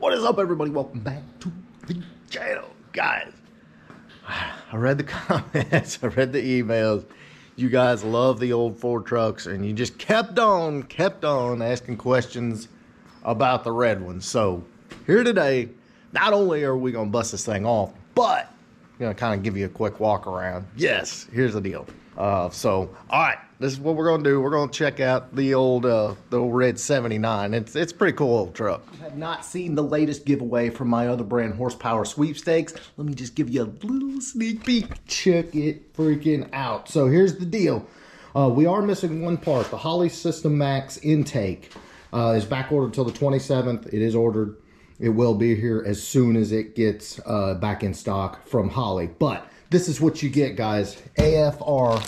What is up, everybody? Welcome back to the channel, guys. I read the comments, I read the emails. You guys love the old Ford trucks, and you just kept on asking questions about the red ones. So here today, not only are we gonna bust this thing off, but I'm gonna kind of give you a quick walk around. Yes, here's the deal. All right, this is what we're gonna do. We're gonna check out the old red 79. It's a pretty cool old truck. If you have not seen the latest giveaway from my other brand, Horsepower Sweepstakes, let me just give you a little sneak peek. Check it freaking out. So here's the deal. We are missing one part. The Holley System Max intake is back ordered till the 27th. It is ordered. It will be here as soon as it gets back in stock from Holley. But this is what you get, guys. AFR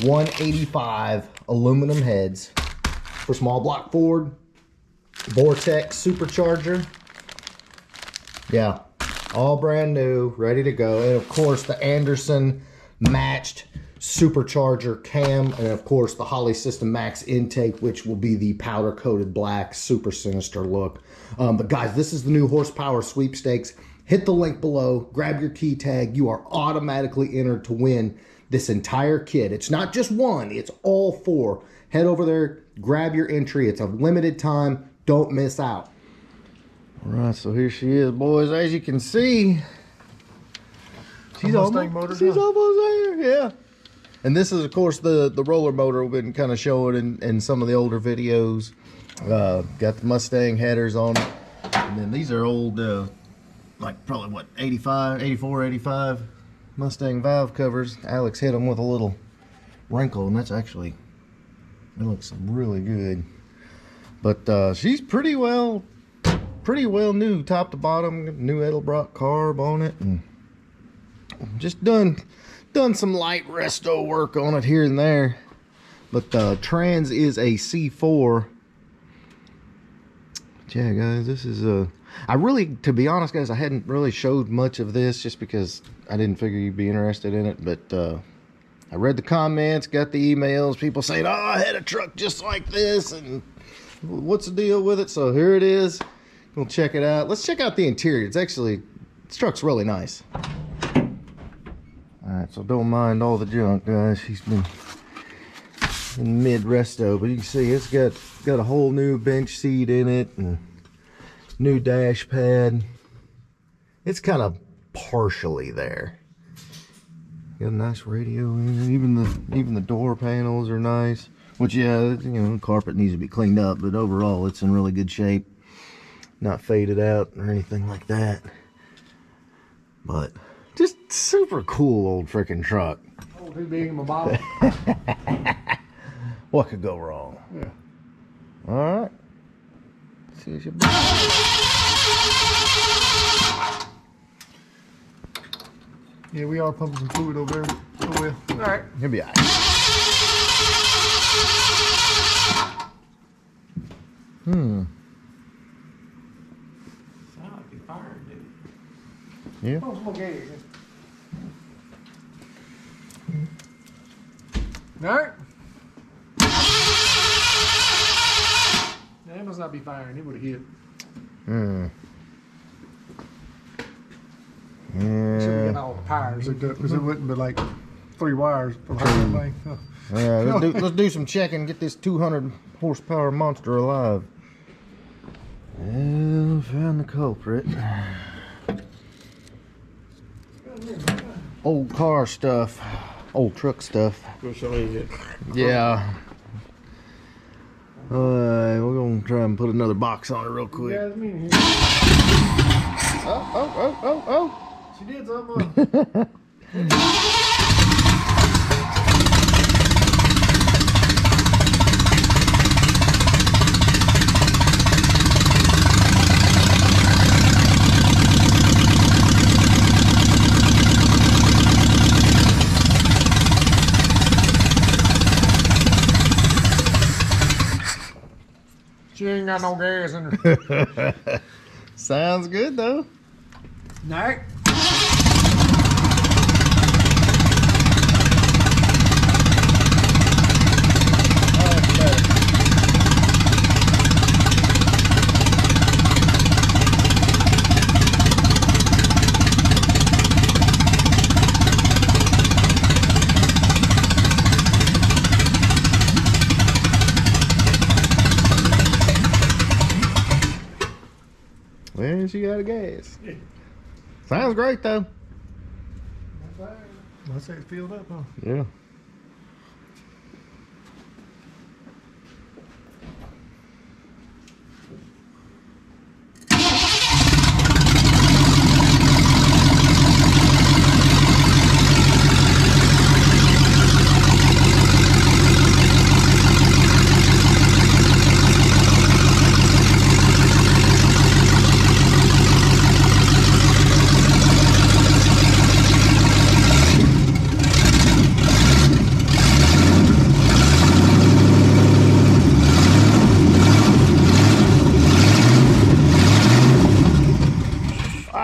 185 aluminum heads for small block Ford. Vortech Supercharger. Yeah, all brand new, ready to go. And of course, the Anderson matched Supercharger cam. And of course, the Holley System Max intake, which will be the powder coated black, super sinister look. But guys, this is the new Horsepower Sweepstakes. Hit the link below, grab your key tag. You are automatically entered to win this entire kit. It's not just one, it's all four. Head over there, grab your entry. It's a limited time, don't miss out. All right, so here she is, boys. As you can see, she's almost there, yeah. And this is, of course, the roller motor we've been kind of showing in some of the older videos. Got the Mustang headers on it. And then these are old, like probably what, 84, 85 Mustang valve covers. Alex hit them with a little wrinkle, and that's actually, it looks really good. But she's pretty well new, top to bottom. New Edelbrock carb on it, and just done some light resto work on it here and there. But trans is a C4. Yeah, guys, this is I really, to be honest, guys, I hadn't really showed much of this just because I didn't figure you'd be interested in it. But I read the comments, got the emails, people saying, oh, I had a truck just like this, and what's the deal with it? So here it is. We'll check it out. Let's check out the interior. It's actually, this truck's really nice. Alright, so don't mind all the junk, guys. She's been in mid-resto, but you can see it's got a whole new bench seat in it, and new dash pad. It's kind of partially there. Got a nice radio in it. Even the door panels are nice. Which, yeah, you know, the carpet needs to be cleaned up, but overall it's in really good shape. Not faded out or anything like that. But just super cool old freaking truck. Oh, too big in my bottle. What could go wrong? Yeah. All right. See if you. Yeah, we are pumping some fluid over there. Oh well. All right. He'll be all right. Sound like you fired, dude. Yeah. Oh, smoke gas. All right. That must not be firing. It would have hit. Yeah. Should have got all the tires hooked up because it wouldn't be like 3 wires behind that thing. Oh. Yeah, let's do some checking. Get this 200 horsepower monster alive. Well, found the culprit. Old car stuff. Old truck stuff. We'll show you it. Yeah. Alright, we're gonna try and put another box on it real quick. You guys mean here? Oh. She did something. She ain't got no gas in her. Sounds good though. All right. Well, she got a gas. Sounds great though. Let's say it's filled up, huh? Yeah.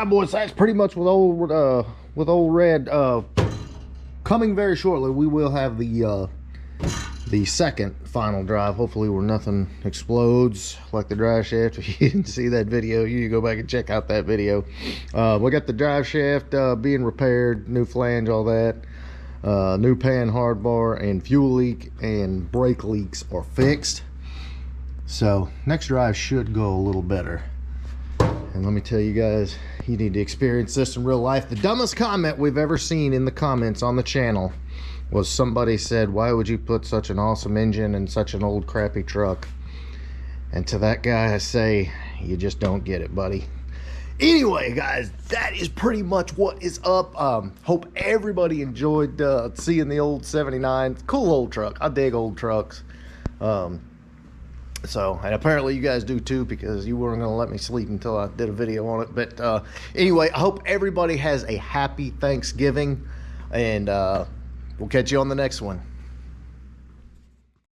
Boys, that's pretty much with old Red. Coming very shortly, we will have the second final drive. Hopefully, where nothing explodes like the drive shaft. If you didn't see that video, you go back and check out that video. We got the drive shaft being repaired, new flange, all that. New pan hard bar, and fuel leak and brake leaks are fixed. So next drive should go a little better. And let me tell you guys, you need to experience this in real life. The dumbest comment we've ever seen in the comments on the channel was somebody said, why would you put such an awesome engine in such an old crappy truck? And to that guy I say, you just don't get it, buddy. Anyway, guys, that is pretty much what is up. Hope everybody enjoyed seeing the old 79. Cool old truck. I dig old trucks. So, and apparently you guys do too, because you weren't going to let me sleep until I did a video on it. But anyway, I hope everybody has a happy Thanksgiving, and we'll catch you on the next one.